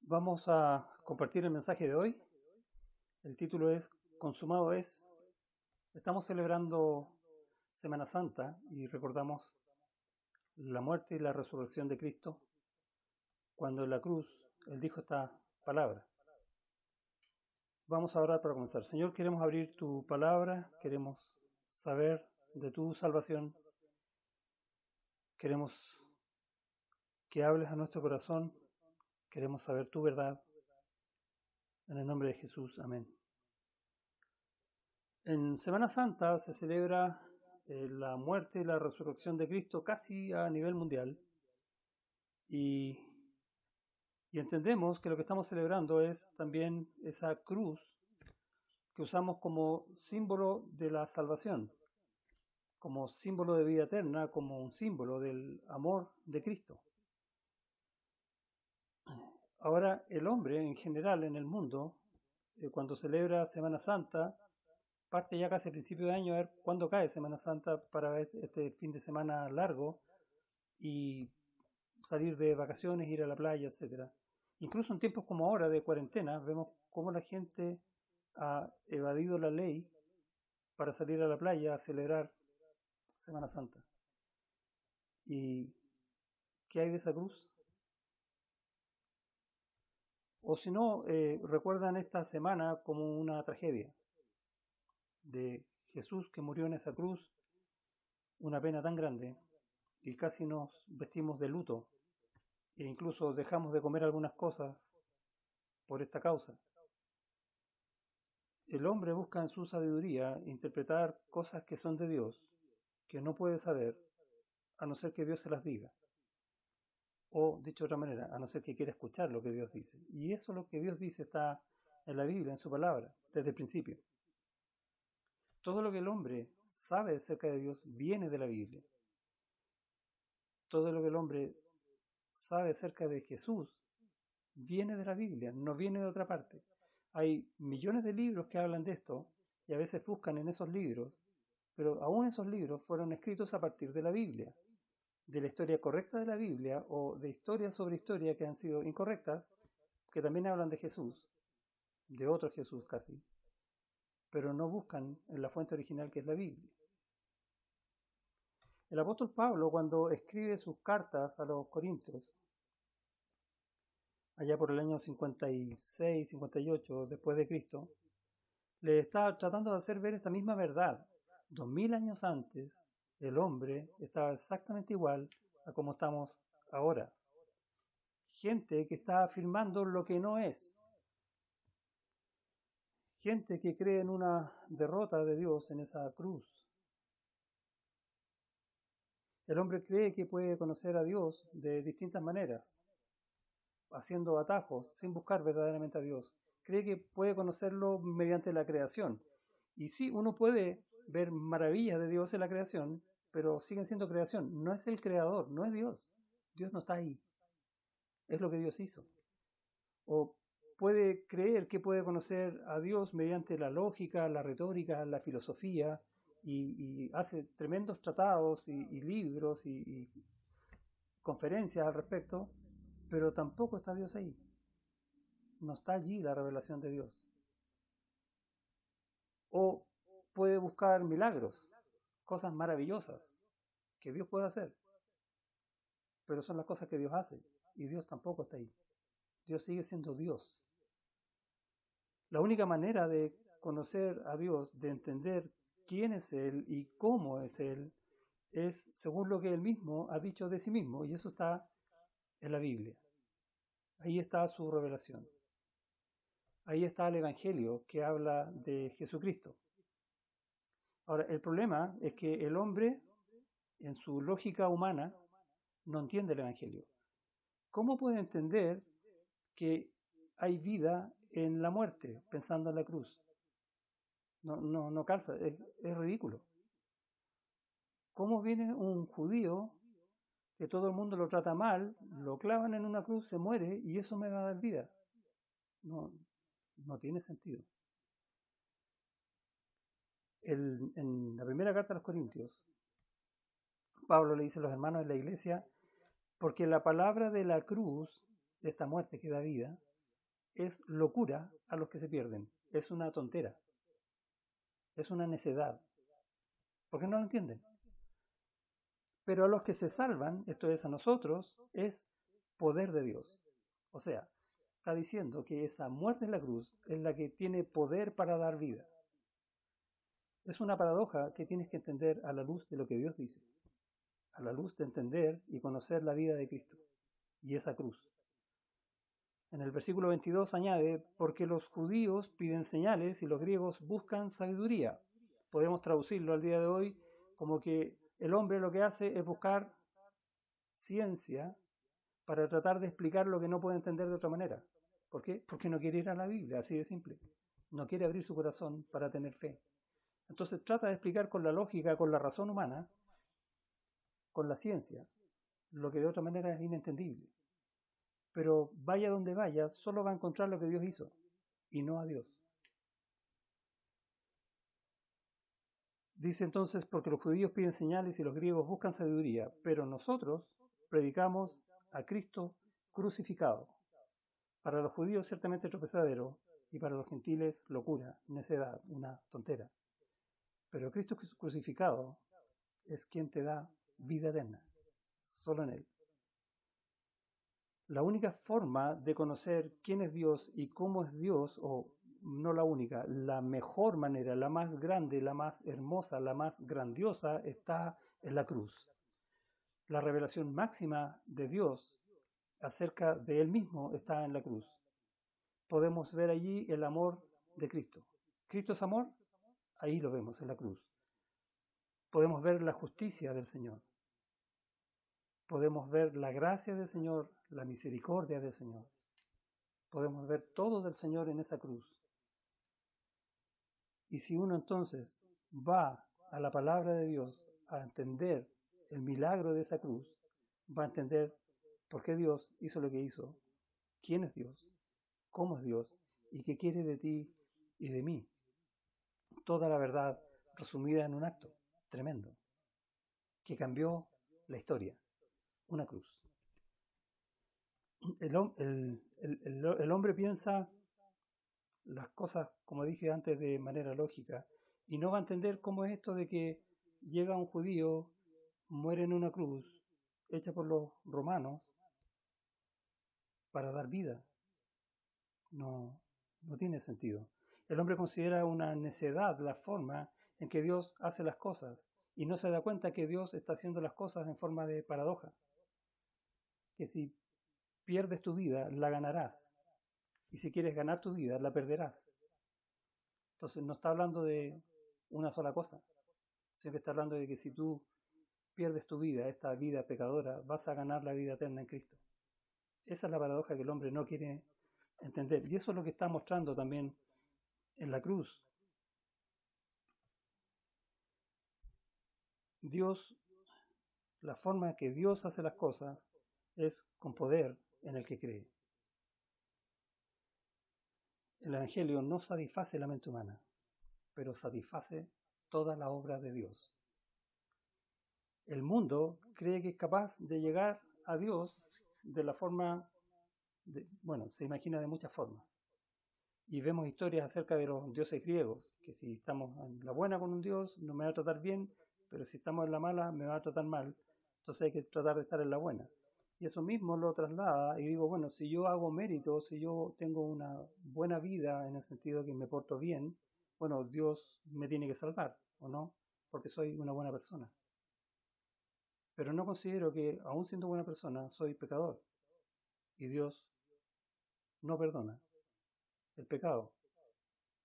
Vamos a compartir el mensaje de hoy. El título es Consumado es. Estamos celebrando Semana Santa y recordamos la muerte y la resurrección de Cristo cuando en la cruz Él dijo esta palabra. Vamos a orar para comenzar. Señor, queremos abrir tu palabra, queremos saber de tu salvación, queremos que hables a nuestro corazón, queremos saber tu verdad. En el nombre de Jesús, amén. En Semana Santa se celebra la muerte y la resurrección de Cristo casi a nivel mundial y, y entendemos que lo que estamos celebrando es también esa cruz que usamos como símbolo de la salvación, como símbolo de vida eterna, como un símbolo del amor de Cristo. Ahora el hombre en general en el mundo, cuando celebra Semana Santa, parte ya casi a principio de año a ver cuándo cae Semana Santa para ver este fin de semana largo y salir de vacaciones, ir a la playa, etcétera. Incluso en tiempos como ahora de cuarentena vemos cómo la gente ha evadido la ley para salir a la playa a celebrar Semana Santa. ¿Y qué hay de esa cruz? O si no, recuerdan esta semana como una tragedia de Jesús que murió en esa cruz, una pena tan grande, y casi nos vestimos de luto e incluso dejamos de comer algunas cosas por esta causa. El hombre busca en su sabiduría interpretar cosas que son de Dios, que no puede saber, a no ser que Dios se las diga. O, dicho de otra manera, a no ser que quiera escuchar lo que Dios dice. Y eso lo que Dios dice está en la Biblia, en su palabra, desde el principio. Todo lo que el hombre sabe acerca de Dios viene de la Biblia. Todo lo que el hombre sabe acerca de Jesús viene de la Biblia, no viene de otra parte. Hay millones de libros que hablan de esto y a veces buscan en esos libros, pero aún esos libros fueron escritos a partir de la Biblia, de la historia correcta de la Biblia o de historias sobre historia que han sido incorrectas, que también hablan de Jesús, de otro Jesús casi, pero no buscan en la fuente original que es la Biblia. El apóstol Pablo, cuando escribe sus cartas a los Corintios, allá por el año 56, 58 después de Cristo, le está tratando de hacer ver esta misma verdad. 2000 años antes, el hombre estaba exactamente igual a como estamos ahora. Gente que está afirmando lo que no es. Gente que cree en una derrota de Dios en esa cruz. El hombre cree que puede conocer a Dios de distintas maneras, haciendo atajos, sin buscar verdaderamente a Dios. Cree que puede conocerlo mediante la creación. Y sí, uno puede ver maravillas de Dios en la creación, pero siguen siendo creación. No es el creador, no es Dios. Dios no está ahí. Es lo que Dios hizo. O puede creer que puede conocer a Dios mediante la lógica, la retórica, la filosofía, y hace tremendos tratados y libros y conferencias al respecto, pero tampoco está Dios ahí. No está allí la revelación de Dios. O puede buscar milagros, cosas maravillosas que Dios puede hacer, pero son las cosas que Dios hace y Dios tampoco está ahí. Dios sigue siendo Dios. La única manera de conocer a Dios, de entender quién es Él y cómo es Él, es según lo que Él mismo ha dicho de sí mismo, y eso está en la Biblia. Ahí está su revelación. Ahí está el Evangelio que habla de Jesucristo. Ahora, el problema es que el hombre, en su lógica humana, no entiende el Evangelio. ¿Cómo puede entender que hay vida en la muerte, pensando en la cruz? No calza, es ridículo. ¿Cómo viene un judío que todo el mundo lo trata mal, lo clavan en una cruz, se muere y eso me va a dar vida? No tiene sentido. En la primera carta a los Corintios, Pablo le dice a los hermanos de la iglesia, porque la palabra de la cruz, de esta muerte que da vida, es locura a los que se pierden. Es una tontera. Es una necedad. Porque no lo entienden. Pero a los que se salvan, esto es a nosotros, es poder de Dios. O sea, está diciendo que esa muerte en la cruz es la que tiene poder para dar vida. Es una paradoja que tienes que entender a la luz de lo que Dios dice, a la luz de entender y conocer la vida de Cristo y esa cruz. En el versículo 22 añade, porque los judíos piden señales y los griegos buscan sabiduría. Podemos traducirlo al día de hoy como que el hombre lo que hace es buscar ciencia para tratar de explicar lo que no puede entender de otra manera. ¿Por qué? Porque no quiere ir a la Biblia, así de simple. No quiere abrir su corazón para tener fe. Entonces trata de explicar con la lógica, con la razón humana, con la ciencia, lo que de otra manera es inentendible. Pero vaya donde vaya, solo va a encontrar lo que Dios hizo, y no a Dios. Dice entonces, porque los judíos piden señales y los griegos buscan sabiduría, pero nosotros predicamos a Cristo crucificado. Para los judíos ciertamente tropezadero, y para los gentiles locura, necedad, una tontera. Pero Cristo crucificado es quien te da vida eterna, solo en Él. La única forma de conocer quién es Dios y cómo es Dios, o no la única, la mejor manera, la más grande, la más hermosa, la más grandiosa, está en la cruz. La revelación máxima de Dios acerca de Él mismo está en la cruz. Podemos ver allí el amor de Cristo. ¿Cristo es amor? Ahí lo vemos en la cruz. Podemos ver la justicia del Señor. Podemos ver la gracia del Señor, la misericordia del Señor. Podemos ver todo del Señor en esa cruz. Y si uno entonces va a la palabra de Dios a entender el milagro de esa cruz, va a entender por qué Dios hizo lo que hizo, quién es Dios, cómo es Dios y qué quiere de ti y de mí. Toda la verdad resumida en un acto tremendo que cambió la historia. Una cruz. El hombre piensa las cosas, como dije antes, de manera lógica y no va a entender cómo es esto de que llega un judío, muere en una cruz hecha por los romanos para dar vida. No tiene sentido. El hombre considera una necedad la forma en que Dios hace las cosas y no se da cuenta que Dios está haciendo las cosas en forma de paradoja. Que si pierdes tu vida, la ganarás. Y si quieres ganar tu vida, la perderás. Entonces no está hablando de una sola cosa, sino que está hablando de que si tú pierdes tu vida, esta vida pecadora, vas a ganar la vida eterna en Cristo. Esa es la paradoja que el hombre no quiere entender. Y eso es lo que está mostrando también en la cruz. Dios, la forma que Dios hace las cosas es con poder en el que cree. El Evangelio no satisface la mente humana, pero satisface toda la obra de Dios. El mundo cree que es capaz de llegar a Dios de la forma, se imagina de muchas formas. Y vemos historias acerca de los dioses griegos, que si estamos en la buena con un dios, no me va a tratar bien, pero si estamos en la mala, me va a tratar mal. Entonces hay que tratar de estar en la buena. Y eso mismo lo traslada y digo, bueno, si yo hago mérito, si yo tengo una buena vida en el sentido de que me porto bien, bueno, Dios me tiene que salvar, ¿o no? Porque soy una buena persona. Pero no considero que, aún siendo buena persona, soy pecador. Y Dios no perdona el pecado.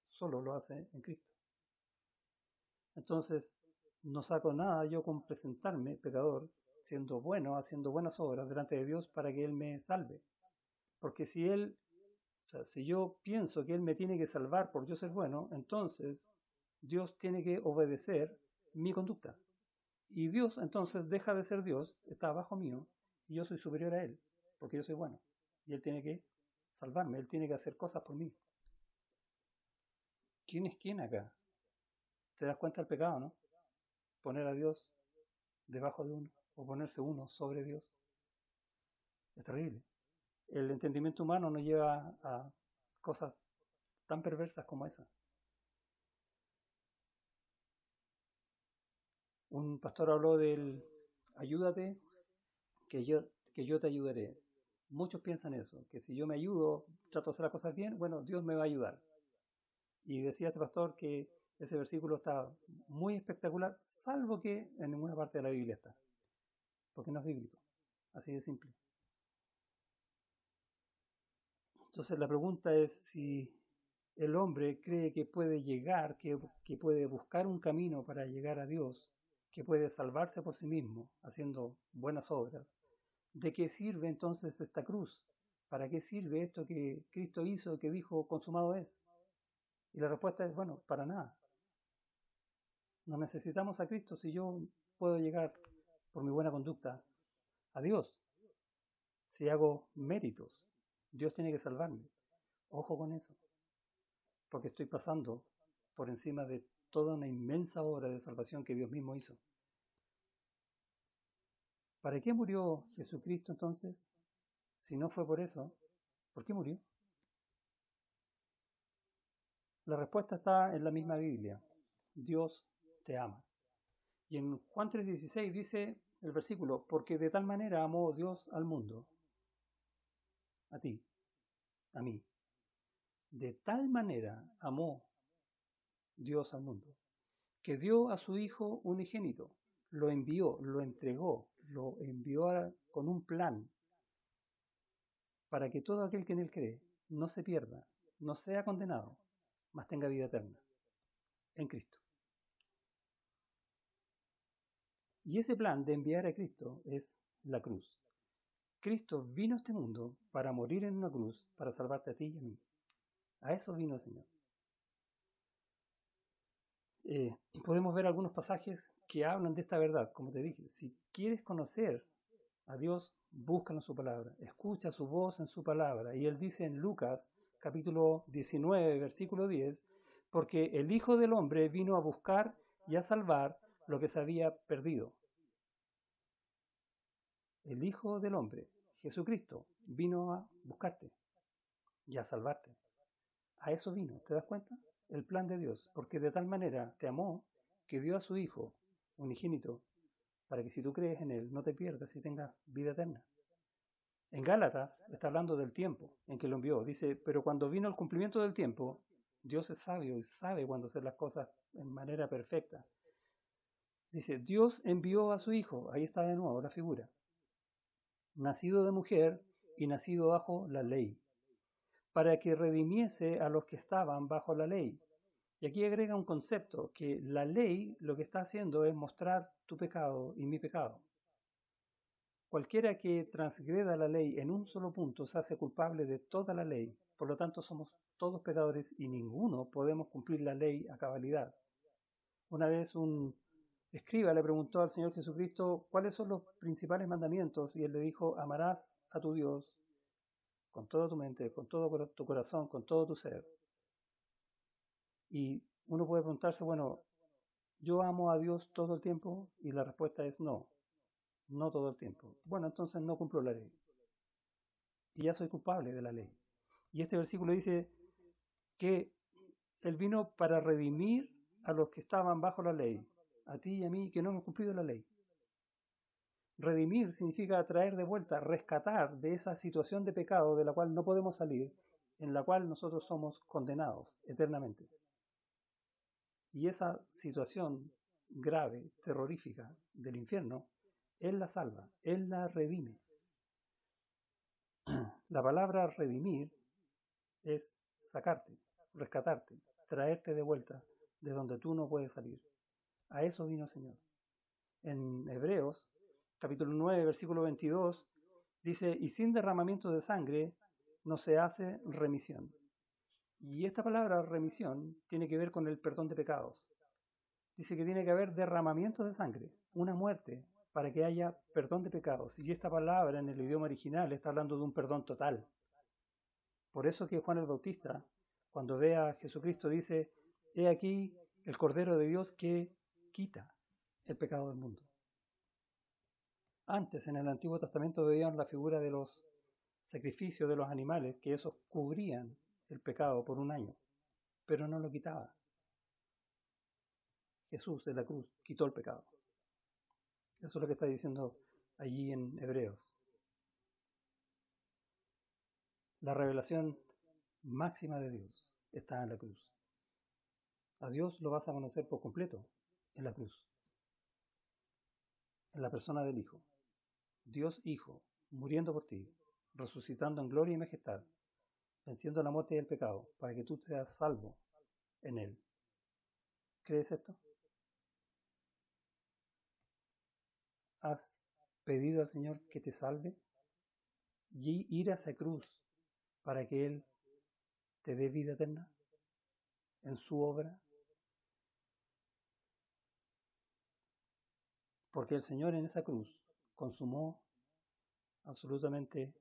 Solo lo hace en Cristo. Entonces, no saco nada yo con presentarme pecador, siendo bueno, haciendo buenas obras delante de Dios para que Él me salve. Porque si yo pienso que Él me tiene que salvar por yo ser bueno, entonces Dios tiene que obedecer mi conducta. Y Dios entonces deja de ser Dios, está abajo mío, y yo soy superior a Él, porque yo soy bueno. Y Él tiene que salvarme, Él tiene que hacer cosas por mí. ¿Quién es quién acá? ¿Te das cuenta del pecado, no? Poner a Dios debajo de uno, o ponerse uno sobre Dios. Es terrible. El entendimiento humano nos lleva a cosas tan perversas como esa. Un pastor habló del ayúdate, que yo te ayudaré. Muchos piensan eso, que si yo me ayudo, trato de hacer las cosas bien, bueno, Dios me va a ayudar. Y decía este pastor que ese versículo está muy espectacular, salvo que en ninguna parte de la Biblia está, porque no es bíblico, así de simple. Entonces la pregunta es si el hombre cree que puede llegar, que puede buscar un camino para llegar a Dios, que puede salvarse por sí mismo haciendo buenas obras. ¿De qué sirve entonces esta cruz? ¿Para qué sirve esto que Cristo hizo, que dijo consumado es? Y la respuesta es, bueno, para nada. No necesitamos a Cristo si yo puedo llegar por mi buena conducta a Dios. Si hago méritos, Dios tiene que salvarme. Ojo con eso, porque estoy pasando por encima de toda una inmensa obra de salvación que Dios mismo hizo. ¿Para qué murió Jesucristo entonces? Si no fue por eso, ¿por qué murió? La respuesta está en la misma Biblia. Dios te ama. Y en Juan 3:16 dice el versículo, porque de tal manera amó Dios al mundo, a ti, a mí. De tal manera amó Dios al mundo, que dio a su Hijo unigénito, lo envió, lo entregó, lo envió con un plan para que todo aquel que en él cree no se pierda, no sea condenado, mas tenga vida eterna en Cristo. Y ese plan de enviar a Cristo es la cruz. Cristo vino a este mundo para morir en una cruz, para salvarte a ti y a mí. A eso vino el Señor. Podemos ver algunos pasajes que hablan de esta verdad. Como te dije, si quieres conocer a Dios, búscalo en su palabra, escucha su voz en su palabra. Y él dice en Lucas capítulo 19, versículo 10, porque el Hijo del Hombre vino a buscar y a salvar lo que se había perdido. El Hijo del Hombre, Jesucristo, vino a buscarte y a salvarte. A eso vino, ¿te das cuenta? El plan de Dios, porque de tal manera te amó que dio a su Hijo unigénito para que si tú crees en Él no te pierdas y tengas vida eterna. En Gálatas está hablando del tiempo en que lo envió. Dice, pero cuando vino el cumplimiento del tiempo, Dios es sabio y sabe cuándo hacer las cosas en manera perfecta. Dice, Dios envió a su Hijo, ahí está de nuevo la figura, nacido de mujer y nacido bajo la ley, para que redimiese a los que estaban bajo la ley. Y aquí agrega un concepto, que la ley lo que está haciendo es mostrar tu pecado y mi pecado. Cualquiera que transgreda la ley en un solo punto se hace culpable de toda la ley. Por lo tanto, somos todos pecadores y ninguno podemos cumplir la ley a cabalidad. Una vez un escriba le preguntó al Señor Jesucristo cuáles son los principales mandamientos y él le dijo, amarás a tu Dios con toda tu mente, con todo tu corazón, con todo tu ser. Y uno puede preguntarse, bueno, ¿yo amo a Dios todo el tiempo? Y la respuesta es no, no todo el tiempo. Bueno, entonces no cumplo la ley. Y ya soy culpable de la ley. Y este versículo dice que Él vino para redimir a los que estaban bajo la ley, a ti y a mí que no hemos cumplido la ley. Redimir significa traer de vuelta, rescatar de esa situación de pecado de la cual no podemos salir, en la cual nosotros somos condenados eternamente. Y esa situación grave, terrorífica del infierno, Él la salva, Él la redime. La palabra redimir es sacarte, rescatarte, traerte de vuelta de donde tú no puedes salir. A eso vino el Señor. En Hebreos, capítulo 9, versículo 22, dice, y sin derramamiento de sangre no se hace remisión. Y esta palabra remisión tiene que ver con el perdón de pecados. Dice que tiene que haber derramamiento de sangre, una muerte, para que haya perdón de pecados. Y esta palabra en el idioma original está hablando de un perdón total. Por eso que Juan el Bautista, cuando ve a Jesucristo, dice, he aquí el Cordero de Dios que quita el pecado del mundo. Antes, en el Antiguo Testamento, veían la figura de los sacrificios de los animales, que esos cubrían el pecado por un año, pero no lo quitaba. Jesús en la cruz quitó el pecado. Eso es lo que está diciendo allí en Hebreos. La revelación máxima de Dios está en la cruz. A Dios lo vas a conocer por completo en la cruz, en la persona del Hijo. Dios Hijo, muriendo por ti, resucitando en gloria y majestad, venciendo la muerte y el pecado, para que tú seas salvo en Él. ¿Crees esto? ¿Has pedido al Señor que te salve? Y ir a esa cruz para que Él te dé vida eterna en su obra. Porque el Señor en esa cruz consumó absolutamente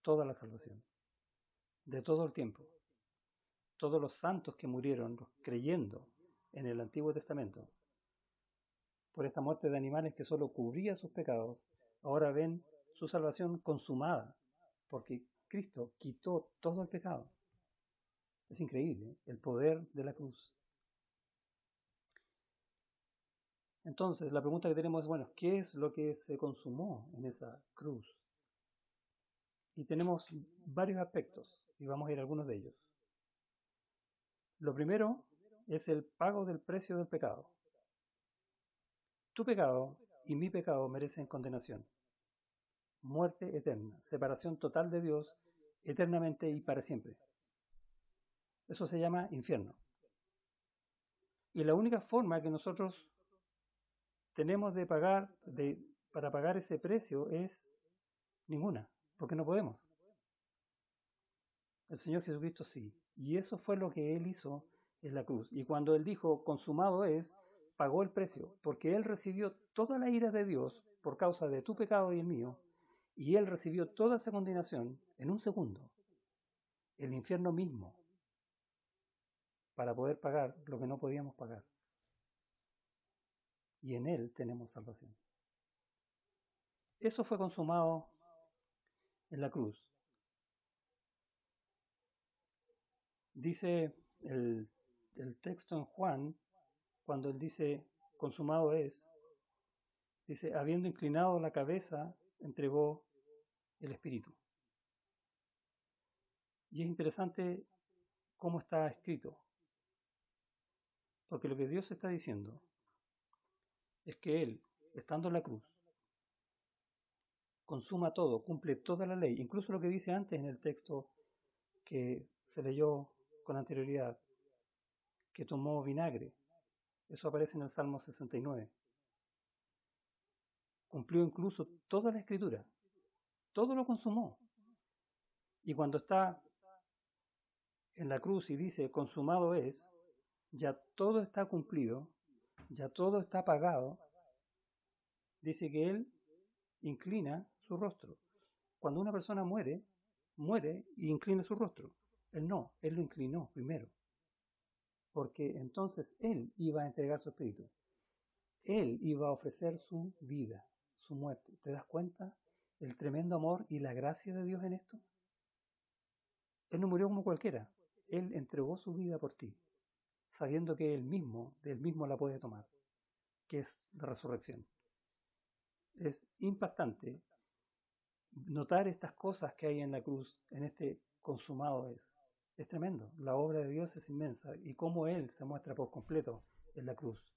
toda la salvación, de todo el tiempo. Todos los santos que murieron creyendo en el Antiguo Testamento por esta muerte de animales que solo cubría sus pecados, ahora ven su salvación consumada, porque Cristo quitó todo el pecado. Es increíble el poder de la cruz. Entonces, la pregunta que tenemos es, bueno, ¿qué es lo que se consumó en esa cruz? Y tenemos varios aspectos, y vamos a ir a algunos de ellos. Lo primero es el pago del precio del pecado. Tu pecado y mi pecado merecen condenación, muerte eterna, separación total de Dios eternamente y para siempre. Eso se llama infierno. Y la única forma que nosotros tenemos de pagar, para pagar ese precio es ninguna, porque no podemos. El Señor Jesucristo sí. Y eso fue lo que Él hizo en la cruz. Y cuando Él dijo, consumado es, pagó el precio, porque Él recibió toda la ira de Dios por causa de tu pecado y el mío, y Él recibió toda esa condenación en un segundo, el infierno mismo, para poder pagar lo que no podíamos pagar. Y en Él tenemos salvación. Eso fue consumado en la cruz. Dice el texto en Juan, cuando Él dice, consumado es, dice, habiendo inclinado la cabeza, entregó el Espíritu. Y es interesante cómo está escrito, porque lo que Dios está diciendo es que Él, estando en la cruz, consuma todo, cumple toda la ley, incluso lo que dice antes en el texto que se leyó con anterioridad, que tomó vinagre. Eso aparece en el Salmo 69. Cumplió incluso toda la escritura, todo lo consumó. Y cuando está en la cruz y dice, consumado es, ya todo está cumplido, ya todo está pagado, dice que Él inclina su rostro. Cuando una persona muere y inclina su rostro. Él no, Él lo inclinó primero. Porque entonces Él iba a entregar su espíritu. Él iba a ofrecer su vida, su muerte. ¿Te das cuenta el tremendo amor y la gracia de Dios en esto? Él no murió como cualquiera. Él entregó su vida por ti, sabiendo que Él mismo la puede tomar, que es la resurrección. Es impactante notar estas cosas que hay en la cruz, en este consumado es. Es tremendo. La obra de Dios es inmensa y cómo Él se muestra por completo en la cruz.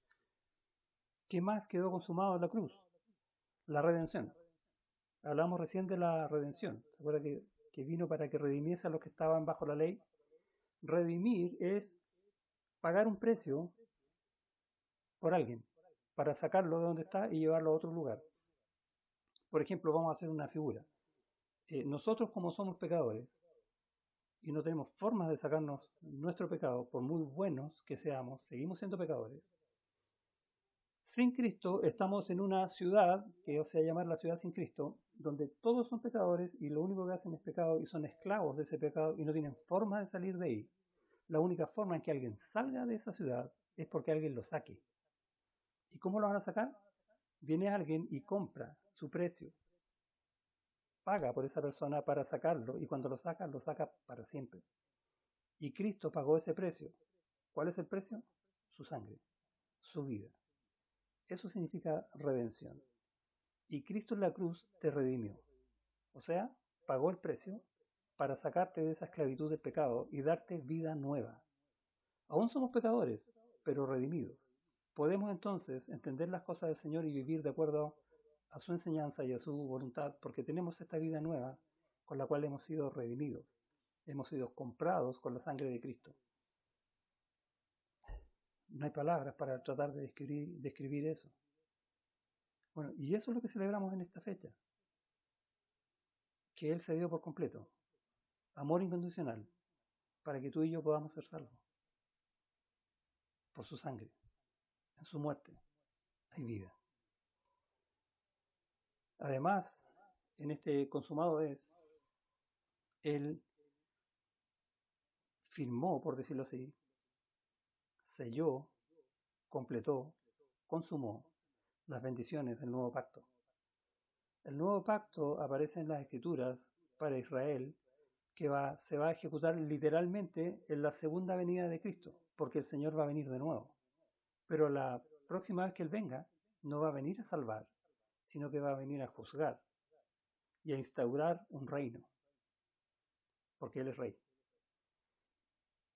¿Qué más quedó consumado en la cruz? La redención. Hablamos recién de la redención. ¿Se acuerda que vino para que redimiese a los que estaban bajo la ley? Redimir es pagar un precio por alguien para sacarlo de donde está y llevarlo a otro lugar. Por ejemplo, vamos a hacer una figura. Nosotros, como somos pecadores y no tenemos formas de sacarnos nuestro pecado, por muy buenos que seamos, seguimos siendo pecadores. Sin Cristo estamos en una ciudad, que se va a llamar la ciudad sin Cristo, donde todos son pecadores y lo único que hacen es pecado y son esclavos de ese pecado y no tienen forma de salir de ahí. La única forma en que alguien salga de esa ciudad es porque alguien lo saque. ¿Y cómo lo van a sacar? Viene alguien y compra su precio, paga por esa persona para sacarlo y cuando lo saca para siempre. Y Cristo pagó ese precio. ¿Cuál es el precio? Su sangre, su vida. Eso significa redención. Y Cristo en la cruz te redimió. O sea, pagó el precio para sacarte de esa esclavitud del pecado y darte vida nueva. Aún somos pecadores, pero redimidos. Podemos entonces entender las cosas del Señor y vivir de acuerdo a su enseñanza y a su voluntad, porque tenemos esta vida nueva con la cual hemos sido redimidos. Hemos sido comprados con la sangre de Cristo. No hay palabras para tratar de describir eso. Bueno, y eso es lo que celebramos en esta fecha. Que Él se dio por completo. Amor incondicional. Para que tú y yo podamos ser salvos. Por su sangre. En su muerte hay vida. Además, en este consumado es, Él firmó, por decirlo así, selló, completó, consumó las bendiciones del nuevo pacto. El nuevo pacto aparece en las Escrituras para Israel, que se va a ejecutar literalmente en la segunda venida de Cristo, porque el Señor va a venir de nuevo. Pero la próxima vez que Él venga, no va a venir a salvar, sino que va a venir a juzgar y a instaurar un reino, porque Él es rey.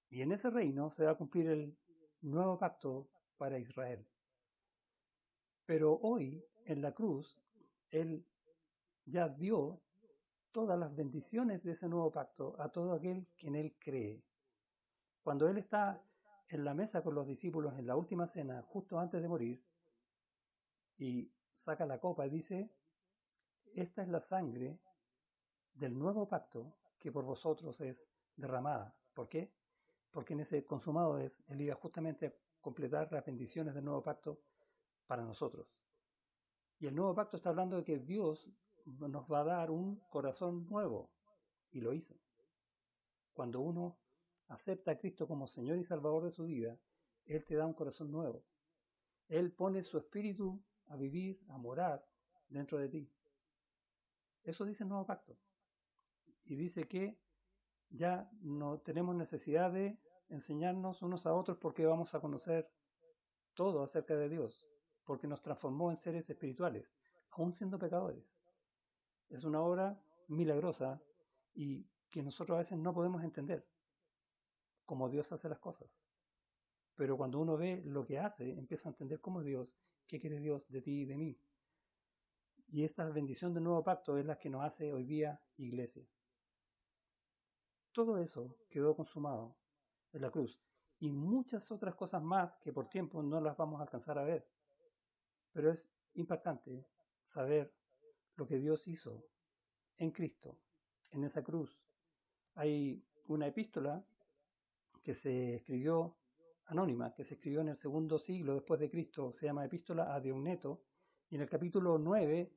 Y en ese reino se va a cumplir el nuevo pacto para Israel. Pero hoy, en la cruz, Él ya dio todas las bendiciones de ese nuevo pacto a todo aquel que en Él cree. Cuando Él está en la mesa con los discípulos en la última cena, justo antes de morir, y saca la copa y dice, esta es la sangre del nuevo pacto que por vosotros es derramada. ¿Por qué? Porque en ese consumado es, Él iba justamente a completar las bendiciones del nuevo pacto para nosotros. Y el nuevo pacto está hablando de que Dios nos va a dar un corazón nuevo, y lo hizo. Cuando uno acepta a Cristo como Señor y Salvador de su vida, Él te da un corazón nuevo. Él pone su espíritu a vivir, a morar dentro de ti. Eso dice el nuevo pacto. Y dice que ya no tenemos necesidad de enseñarnos unos a otros porque vamos a conocer todo acerca de Dios, porque nos transformó en seres espirituales, aún siendo pecadores. Es una obra milagrosa y que nosotros a veces no podemos entender cómo Dios hace las cosas. Pero cuando uno ve lo que hace, empieza a entender cómo es Dios, qué quiere Dios de ti y de mí. Y esta bendición del nuevo pacto es la que nos hace hoy día iglesia. Todo eso quedó consumado en la cruz. Y muchas otras cosas más que por tiempo no las vamos a alcanzar a ver. Pero es impactante saber lo que Dios hizo en Cristo, en esa cruz. Hay una epístola que se escribió anónima, que se escribió en el segundo siglo después de Cristo, se llama Epístola a Diogneto, y en el capítulo 9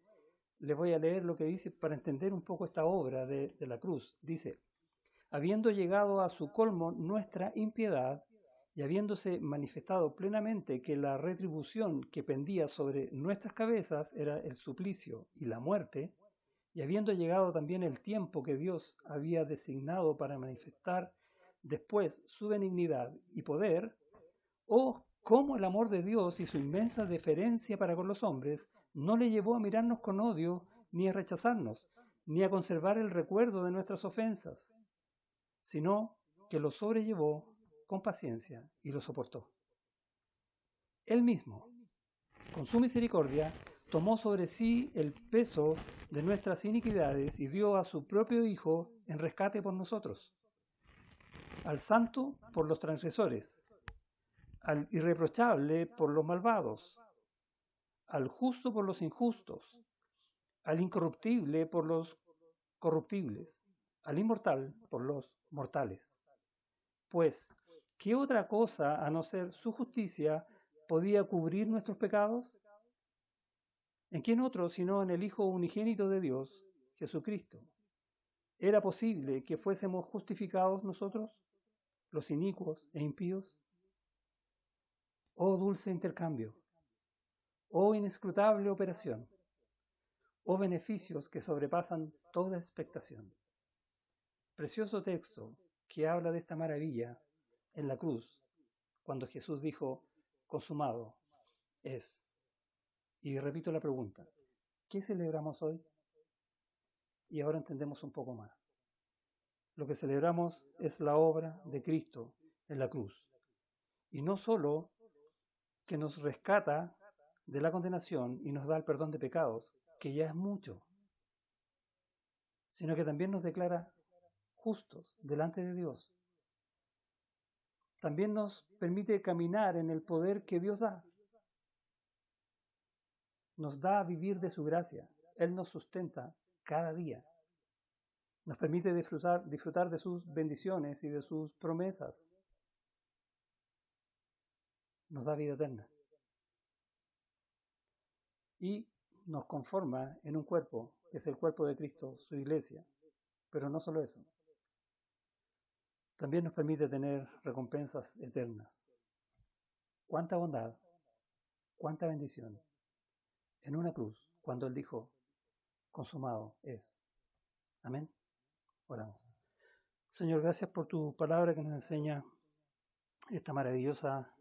les voy a leer lo que dice para entender un poco esta obra de la cruz. Dice, habiendo llegado a su colmo nuestra impiedad, y habiéndose manifestado plenamente que la retribución que pendía sobre nuestras cabezas era el suplicio y la muerte, y habiendo llegado también el tiempo que Dios había designado para manifestar después su benignidad y poder, oh, cómo el amor de Dios y su inmensa deferencia para con los hombres no le llevó a mirarnos con odio, ni a rechazarnos, ni a conservar el recuerdo de nuestras ofensas, sino que lo sobrellevó con paciencia y lo soportó. Él mismo, con su misericordia, tomó sobre sí el peso de nuestras iniquidades y dio a su propio Hijo en rescate por nosotros, al santo por los transgresores, al irreprochable por los malvados, al justo por los injustos, al incorruptible por los corruptibles, al inmortal por los mortales. Pues, ¿qué otra cosa, a no ser su justicia, podía cubrir nuestros pecados? ¿En quién otro sino en el Hijo unigénito de Dios, Jesucristo? ¿Era posible que fuésemos justificados nosotros, los inicuos e impíos? Oh dulce intercambio, oh inescrutable operación, oh beneficios que sobrepasan toda expectación. Precioso texto que habla de esta maravilla en la cruz, cuando Jesús dijo, consumado es. Y repito la pregunta, ¿qué celebramos hoy? Y ahora entendemos un poco más. Lo que celebramos es la obra de Cristo en la cruz. Y no solo que nos rescata de la condenación y nos da el perdón de pecados, que ya es mucho, sino que también nos declara justos delante de Dios. También nos permite caminar en el poder que Dios da. Nos da a vivir de su gracia. Él nos sustenta cada día. Nos permite disfrutar de sus bendiciones y de sus promesas. Nos da vida eterna. Y nos conforma en un cuerpo, que es el cuerpo de Cristo, su iglesia. Pero no solo eso. También nos permite tener recompensas eternas. Cuánta bondad, cuánta bendición en una cruz, cuando Él dijo, consumado es. Amén. Oramos. Señor, gracias por tu palabra que nos enseña esta maravillosa,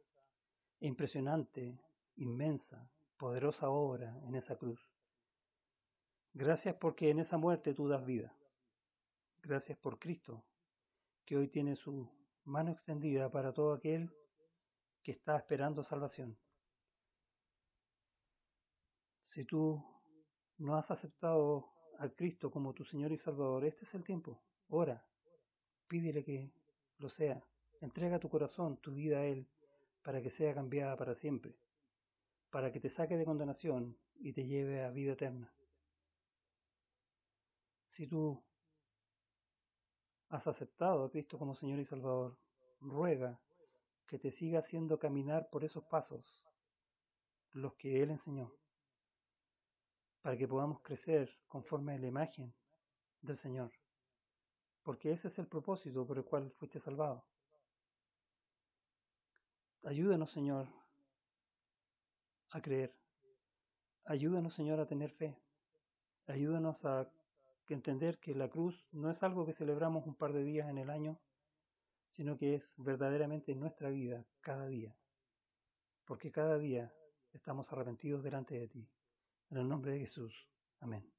impresionante, inmensa, poderosa obra en esa cruz. Gracias porque en esa muerte tú das vida. Gracias por Cristo, que hoy tiene su mano extendida para todo aquel que está esperando salvación. Si tú no has aceptado a Cristo como tu Señor y Salvador, este es el tiempo. Ora, pídele que lo sea. Entrega tu corazón, tu vida a Él, para que sea cambiada para siempre, para que te saque de condenación y te lleve a vida eterna. Si tú has aceptado a Cristo como Señor y Salvador, ruega que te siga haciendo caminar por esos pasos, los que Él enseñó, para que podamos crecer conforme a la imagen del Señor, porque ese es el propósito por el cual fuiste salvado. Ayúdanos, Señor, a creer. Ayúdanos, Señor, a tener fe. Ayúdanos a entender que la cruz no es algo que celebramos un par de días en el año, sino que es verdaderamente nuestra vida cada día, porque cada día estamos arrepentidos delante de ti. En el nombre de Jesús. Amén.